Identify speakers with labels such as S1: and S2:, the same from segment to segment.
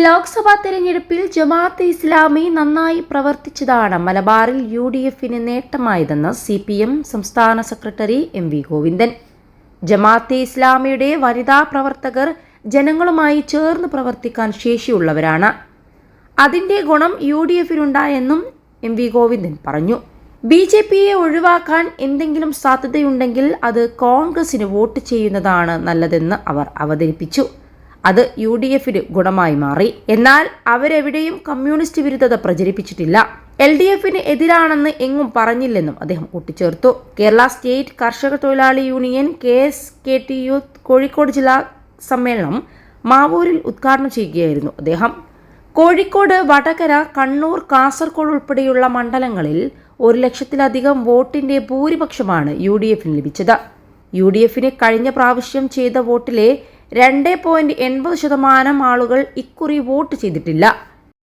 S1: ലോക്സഭാ തെരഞ്ഞെടുപ്പിൽ ജമാഅത്തെ ഇസ്ലാമി നന്നായി പ്രവർത്തിച്ചതാണ് മലബാറിൽ UDFന് നേട്ടമായതെന്ന് CPM സംസ്ഥാന സെക്രട്ടറി MV ഗോവിന്ദൻ. ജമാഅത്തെ ഇസ്ലാമിയുടെ വനിതാ പ്രവർത്തകർ ജനങ്ങളുമായി ചേർന്ന് പ്രവർത്തിക്കാൻ ശേഷിയുള്ളവരാണ്. അതിന്റെ ഗുണം UDFനുണ്ടായെന്നും MV ഗോവിന്ദൻ പറഞ്ഞു. BJPയെ ഒഴിവാക്കാൻ എന്തെങ്കിലും സാധ്യതയുണ്ടെങ്കിൽ അത് കോൺഗ്രസിന് വോട്ട് ചെയ്യുന്നതാണ് നല്ലതെന്ന് അവർ അവതരിപ്പിച്ചു. അത് UDFന് ഗുണമായി മാറി. എന്നാൽ അവരെവിടെയും കമ്മ്യൂണിസ്റ്റ് വിരുദ്ധത പ്രചരിപ്പിച്ചിട്ടില്ല. LDFന് എതിരാണെന്ന് എങ്ങും പറഞ്ഞില്ലെന്നും അദ്ദേഹം കൂട്ടിച്ചേർത്തു. കേരള സ്റ്റേറ്റ് കർഷക തൊഴിലാളി യൂണിയൻ KSKTU കോഴിക്കോട് ജില്ലാ സമ്മേളനം മാവൂരിൽ ഉദ്ഘാടനം ചെയ്യുകയായിരുന്നു അദ്ദേഹം. കോഴിക്കോട്, വടകര, കണ്ണൂർ, കാസർഗോഡ് ഉൾപ്പെടെയുള്ള മണ്ഡലങ്ങളിൽ 1,00,000-ലധികം വോട്ടിന്റെ ഭൂരിപക്ഷമാണ് UDFന് ലഭിച്ചത്. UDFന് കഴിഞ്ഞ പ്രാവശ്യം ചെയ്ത വോട്ടിലെ 2.80% ആളുകൾ ഇക്കുറി വോട്ട് ചെയ്തിട്ടില്ല.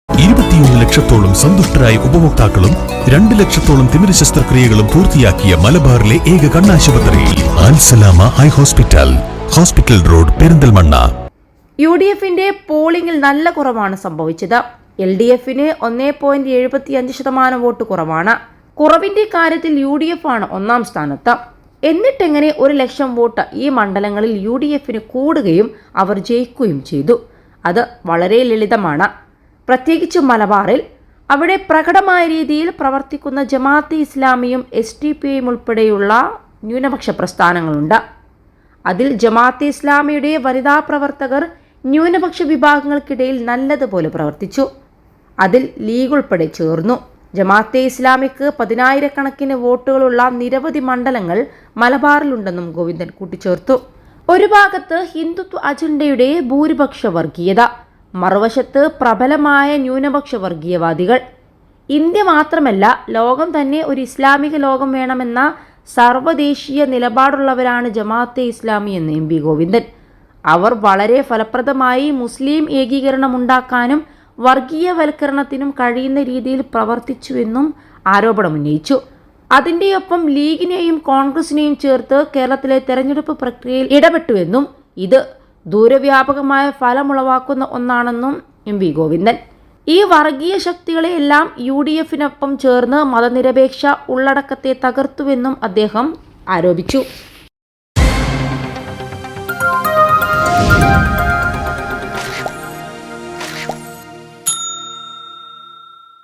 S2: 21 ലക്ഷത്തോളം സന്തുഷ്ടരായ ഉപഭോക്താക്കളും 2 ലക്ഷത്തോളം തിമിര ശസ്ത്രക്രിയകളും പൂർത്തിയാക്കിയ മലബാറിലെ ഏക കണ്ണാശുപത്രി Alsalama eye hospital, hospital road, Perinthalmanna.
S1: UDFന്റെ പോളിംഗിൽ നല്ല കുറവാണ് സംഭവിച്ചത്. LDFന് 1.75% വോട്ട് കുറവാണ്. കുറവിന്റെ കാര്യത്തിൽ UDF ആണ് ഒന്നാം സ്ഥാനത്ത്. എന്നിട്ടെങ്ങനെ 1,00,000 വോട്ട് ഈ മണ്ഡലങ്ങളിൽ UDFന് കൂടുകയും അവർ ജയിക്കുകയും ചെയ്തു? അത് വളരെ ലളിതമാണ്. പ്രത്യേകിച്ച് മലബാറിൽ. അവിടെ പ്രകടമായ രീതിയിൽ പ്രവർത്തിക്കുന്ന ജമാഅത്തെ ഇസ്ലാമിയും SDPIയും ഉൾപ്പെടെയുള്ള ന്യൂനപക്ഷ പ്രസ്ഥാനങ്ങളുണ്ട്. അതിൽ ജമാഅത്തെ ഇസ്ലാമിയുടെ വനിതാ പ്രവർത്തകർ ന്യൂനപക്ഷ വിഭാഗങ്ങൾക്കിടയിൽ നല്ലതുപോലെ പ്രവർത്തിച്ചു. അതിൽ ലീഗ് ഉൾപ്പെടെ ചേർന്നു. ജമാഅത്തെ ഇസ്ലാമിക്ക് 10,000-കണക്കിന് വോട്ടുകളുള്ള നിരവധി മണ്ഡലങ്ങൾ മലബാറിലുണ്ടെന്നും ഗോവിന്ദൻ കൂട്ടിച്ചേർത്തു. ഒരു ഭാഗത്ത് ഹിന്ദുത്വ അജണ്ടയുടെ ഭൂരിപക്ഷ വർഗീയത, മറുവശത്ത് പ്രബലമായ ന്യൂനപക്ഷ വർഗീയവാദികൾ. ഇന്ത്യ മാത്രമല്ല, ലോകം തന്നെ ഒരു ഇസ്ലാമിക ലോകം വേണമെന്ന സർവ്വദേശീയ നിലപാടുള്ളവരാണ് ജമാഅത്തെ ഇസ്ലാമി എന്ന് MV ഗോവിന്ദൻ. അവർ വളരെ ഫലപ്രദമായി മുസ്ലിം ഏകീകരണം ഉണ്ടാക്കാനും വർഗീയവൽക്കരണത്തിനും കഴിയുന്ന രീതിയിൽ പ്രവർത്തിച്ചുവെന്നും ആരോപണമുന്നയിച്ചു. അതിൻ്റെയൊപ്പം ലീഗിനെയും കോൺഗ്രസിനെയും ചേർത്ത് കേരളത്തിലെ തെരഞ്ഞെടുപ്പ് പ്രക്രിയയിൽ ഇടപെട്ടുവെന്നും ഇത് ദൂരവ്യാപകമായ ഫലമുളവാക്കുന്ന ഒന്നാണെന്നും MV ഗോവിന്ദൻ. ഈ വർഗീയ ശക്തികളെയെല്ലാം UDFനൊപ്പം ചേർന്ന് മതനിരപേക്ഷ ഉള്ളടക്കത്തെ തകർത്തുവെന്നും അദ്ദേഹം ആരോപിച്ചു.